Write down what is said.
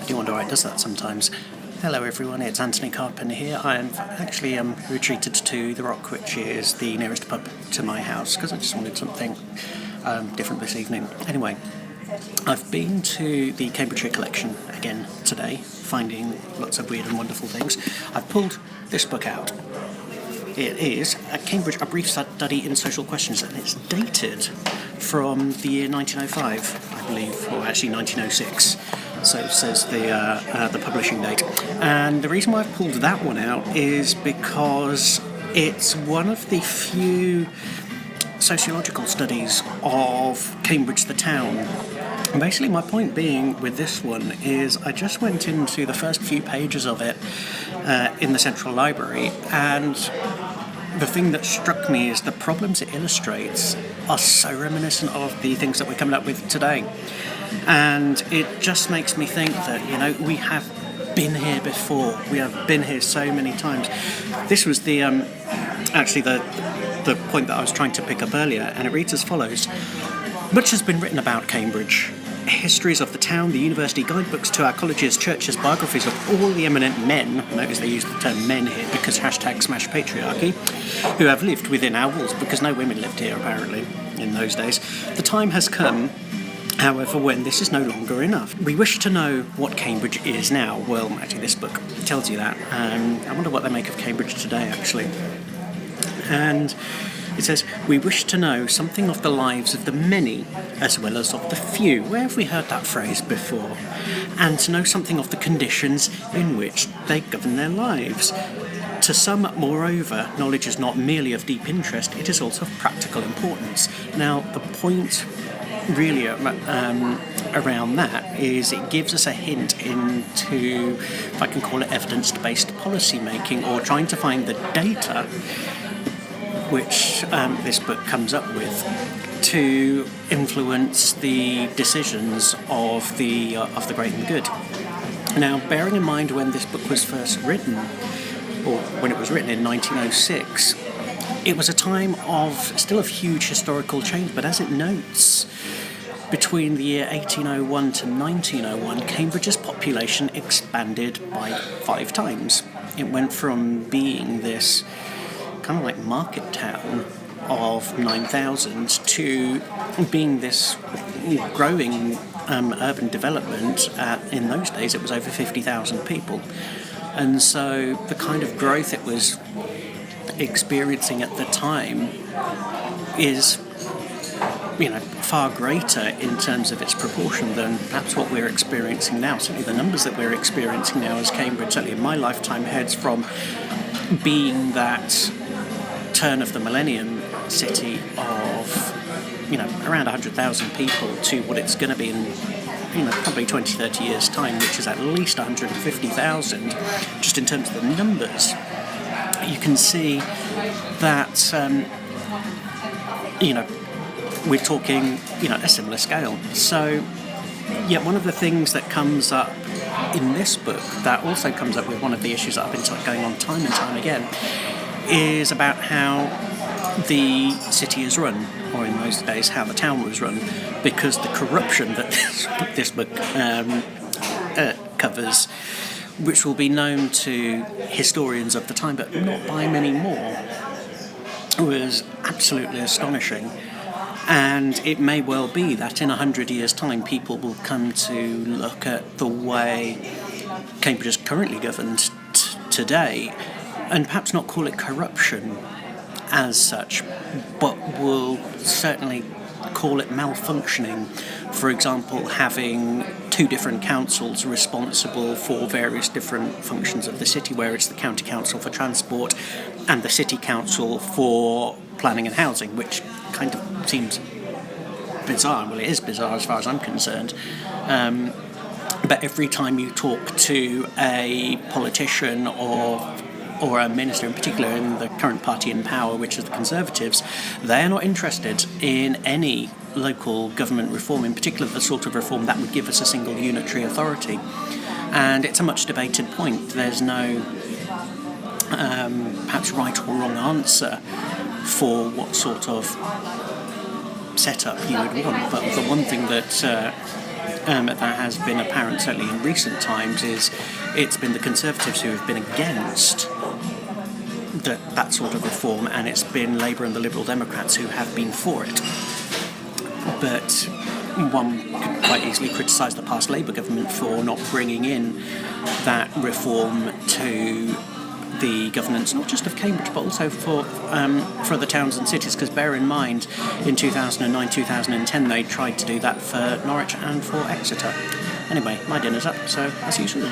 I do wonder why it does that sometimes. Hello everyone, it's Antony Carpen here. I am actually retreated to the Rock, which is the nearest pub to my house, because I just wanted something different this evening. Anyway, I've been to the Cambridgeshire Collection again today, finding lots of weird and wonderful things. I've pulled this book out. It is A Brief Study in Social Questions, and it's dated from the year 1905, I believe, or actually 1906. So says the publishing date. And the reason why I've pulled that one out is because it's one of the few sociological studies of Cambridge the town. And basically my point being with this one is I just went into the first few pages of it in the Central Library, and the thing that struck me is the problems it illustrates are so reminiscent of the things that we're coming up with today. And it just makes me think that, we have been here before. We have been here so many times. This was the point that I was trying to pick up earlier, and it reads as follows. Much has been written about Cambridge. Histories of the town, the university, guidebooks to our colleges, churches, biographies of all the eminent men, notice they use the term men here because #smash patriarchy, who have lived within our walls, because no women lived here apparently in those days. The time has come, however, when this is no longer enough. We wish to know what Cambridge is now. Well, actually this book tells you that. I wonder what they make of Cambridge today, actually. And it says, we wish to know something of the lives of the many as well as of the few. Where have we heard that phrase before? And to know something of the conditions in which they govern their lives. To some, moreover, knowledge is not merely of deep interest, it is also of practical importance. Now, the point really around that is it gives us a hint into, if I can call it, evidence-based policy making, or trying to find the data which this book comes up with to influence the decisions of the great and good. Now, bearing in mind when this book was first written, or when it was written in 1906, it was a time of huge historical change, but as it notes, between the year 1801 to 1901, Cambridge's population expanded by 5 times. It went from being this kind of like market town of 9,000 to being this growing urban development. In those days it was over 50,000 people, and so the kind of growth it was experiencing at the time is far greater in terms of its proportion than perhaps what we're experiencing now. Certainly the numbers that we're experiencing now as Cambridge, certainly in my lifetime, heads from being that turn of the millennium city of around 100,000 people to what it's going to be in probably 20-30 years time, which is at least 150,000. Just in terms of the numbers, you can see that we're talking a similar scale. So one of the things that comes up in this book that also comes up with one of the issues that I've been going on time and time again is about how the city is run, or in those days how the town was run, because the corruption that this book covers, which will be known to historians of the time but not by many more, was absolutely astonishing. And it may well be that in 100 years' time people will come to look at the way Cambridge is currently governed today and perhaps not call it corruption as such, but will certainly call it malfunctioning. For example, having 2 different councils responsible for various different functions of the city, where it's the county council for transport and the city council for planning and housing, which kind of seems bizarre. Well, it is bizarre as far as I'm concerned. But every time you talk to a politician or a minister in particular in the current party in power, which is the Conservatives, they are not interested in any local government reform, in particular the sort of reform that would give us a single unitary authority. And it's a much debated point. There's no perhaps right or wrong answer for what sort of setup you would want, but the one thing that that has been apparent, certainly in recent times, is it's been the Conservatives who have been against that sort of reform, and it's been Labour and the Liberal Democrats who have been for it. But one could quite easily criticise the past Labour government for not bringing in that reform to the governance, not just of Cambridge, but also for other towns and cities, because bear in mind, in 2009-2010 they tried to do that for Norwich and for Exeter. Anyway, my dinner's up, so I'll see you soon.